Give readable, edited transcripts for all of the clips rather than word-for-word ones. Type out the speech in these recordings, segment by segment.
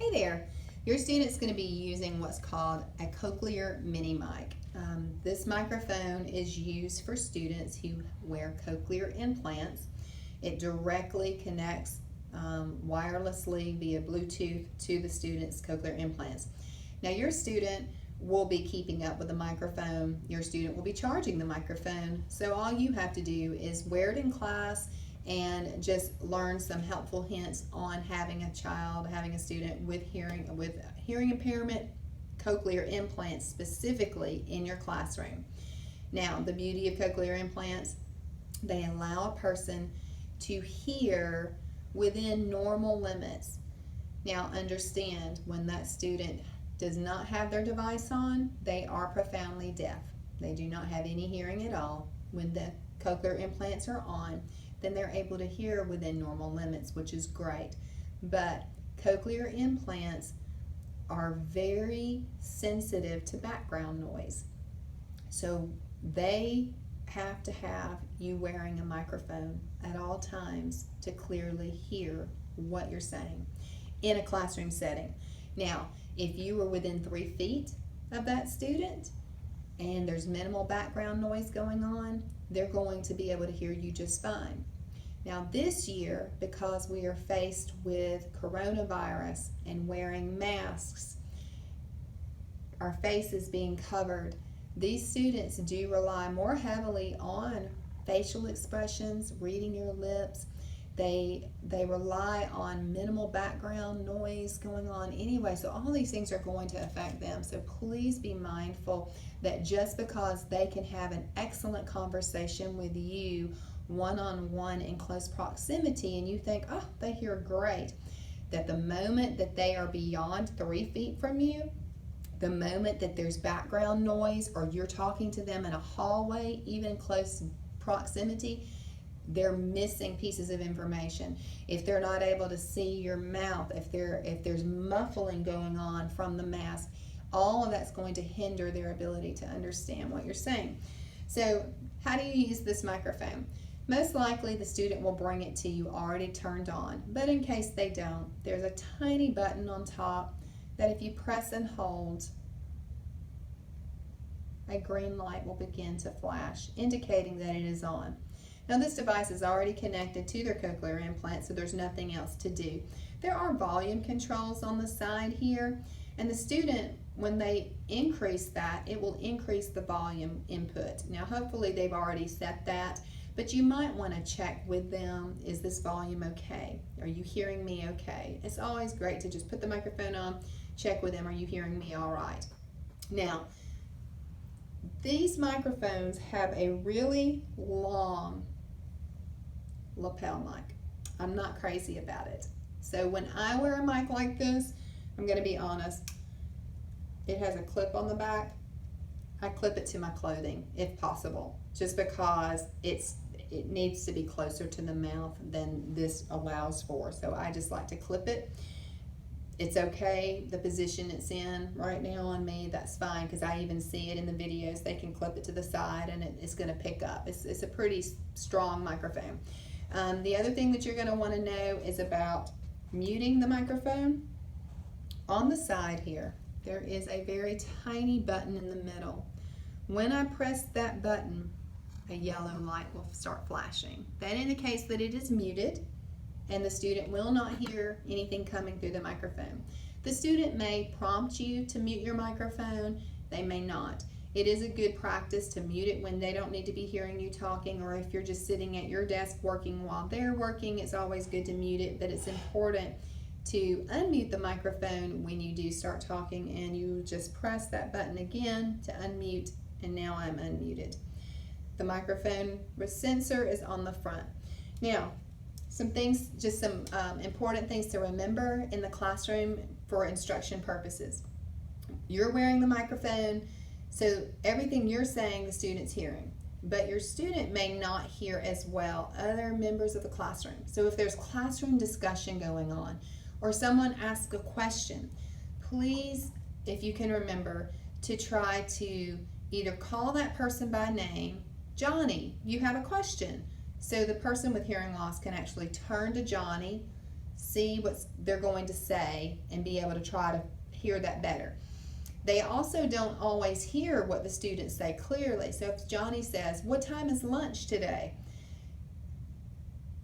Hey there, your student's going to be using what's called a Cochlear MiniMic. This microphone is used for students who wear cochlear implants. It directly connects wirelessly via Bluetooth to the student's cochlear implants. Now your student will be keeping up with the microphone. Your student will be charging the microphone. So all you have to do is wear it in class and just learn some helpful hints on having a student with hearing impairment, cochlear implants specifically in your classroom. Now, the beauty of cochlear implants, they allow a person to hear within normal limits. Now, understand, when that student does not have their device on, they are profoundly deaf. They do not have any hearing at all. When the cochlear implants are on, then they're able to hear within normal limits, which is great. But cochlear implants are very sensitive to background noise. So they have to have you wearing a microphone at all times to clearly hear what you're saying in a classroom setting. Now, if you were within 3 feet of that student and there's minimal background noise going on, they're going to be able to hear you just fine. Now this year, because we are faced with coronavirus and wearing masks, our faces being covered, these students do rely more heavily on facial expressions, reading your lips. They rely on minimal background noise going on anyway, so all these things are going to affect them. So please be mindful that just because they can have an excellent conversation with you one-on-one in close proximity and you think, oh, they hear great, that the moment that they are beyond 3 feet from you, the moment that there's background noise or you're talking to them in a hallway, even in close proximity, they're missing pieces of information. If they're not able to see your mouth, if there's muffling going on from the mask, all of that's going to hinder their ability to understand what you're saying. So how do you use this microphone? Most likely the student will bring it to you already turned on, but in case they don't, there's a tiny button on top that if you press and hold, a green light will begin to flash, indicating that it is on. Now this device is already connected to their cochlear implant, so there's nothing else to do. There are volume controls on the side here, and the student, when they increase that, it will increase the volume input. Now hopefully they've already set that, but you might want to check with them, is this volume okay? Are you hearing me okay? It's always great to just put the microphone on, check with them, are you hearing me all right? Now, these microphones have a really long lapel mic. I'm not crazy about it. So when I wear a mic like this, I'm going to be honest, it has a clip on the back. I clip it to my clothing if possible, just because it needs to be closer to the mouth than this allows for. So I just like to clip it. It's okay, the position it's in right now on me, that's fine, because I even see it in the videos. They can clip it to the side and it's going to pick up. It's a pretty strong microphone. The other thing that you're going to want to know is about muting the microphone. On the side here, there is a very tiny button in the middle. When I press that button, a yellow light will start flashing. That indicates that it is muted and the student will not hear anything coming through the microphone. The student may prompt you to mute your microphone, they may not. It is a good practice to mute it when they don't need to be hearing you talking, or if you're just sitting at your desk working while they're working, it's always good to mute it, but it's important to unmute the microphone when you do start talking, and you just press that button again to unmute, and now I'm unmuted. The microphone sensor is on the front. Now, some things, just some important things to remember in the classroom for instruction purposes. You're wearing the microphone, so everything you're saying the student's hearing, but your student may not hear as well other members of the classroom. So if there's classroom discussion going on, or someone asks a question, please, if you can remember, to try to either call that person by name. Johnny, you have a question. So the person with hearing loss can actually turn to Johnny, see what they're going to say and be able to try to hear that better. They also don't always hear what the students say clearly. So if Johnny says, "What time is lunch today?"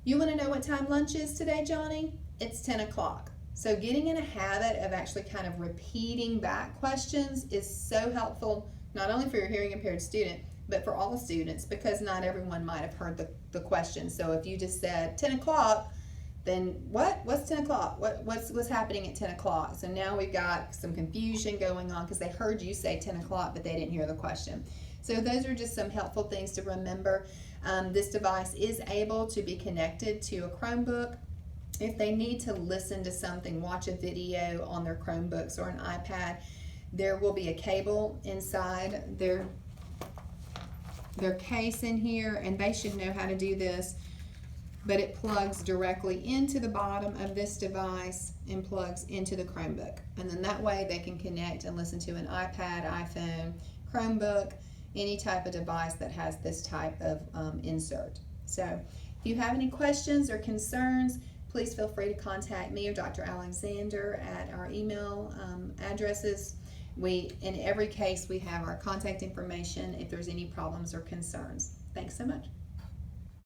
You want to know what time lunch is today, Johnny? It's 10 o'clock. So getting in a habit of actually kind of repeating back questions is so helpful, not only for your hearing impaired student, but for all the students, because not everyone might have heard the question. So if you just said 10 o'clock, then what's 10 o'clock? What's happening at 10 o'clock? So now we've got some confusion going on because they heard you say 10 o'clock, but they didn't hear the question. So those are just some helpful things to remember. This device is able to be connected to a Chromebook. If they need to listen to something, watch a video on their Chromebooks or an iPad, there will be a cable inside their case in here, and they should know how to do this, but it plugs directly into the bottom of this device and plugs into the Chromebook. And then that way they can connect and listen to an iPad, iPhone, Chromebook, any type of device that has this type of insert. So if you have any questions or concerns, please feel free to contact me or Dr. Alexander at our email addresses. In every case, we have our contact information if there's any problems or concerns. Thanks so much.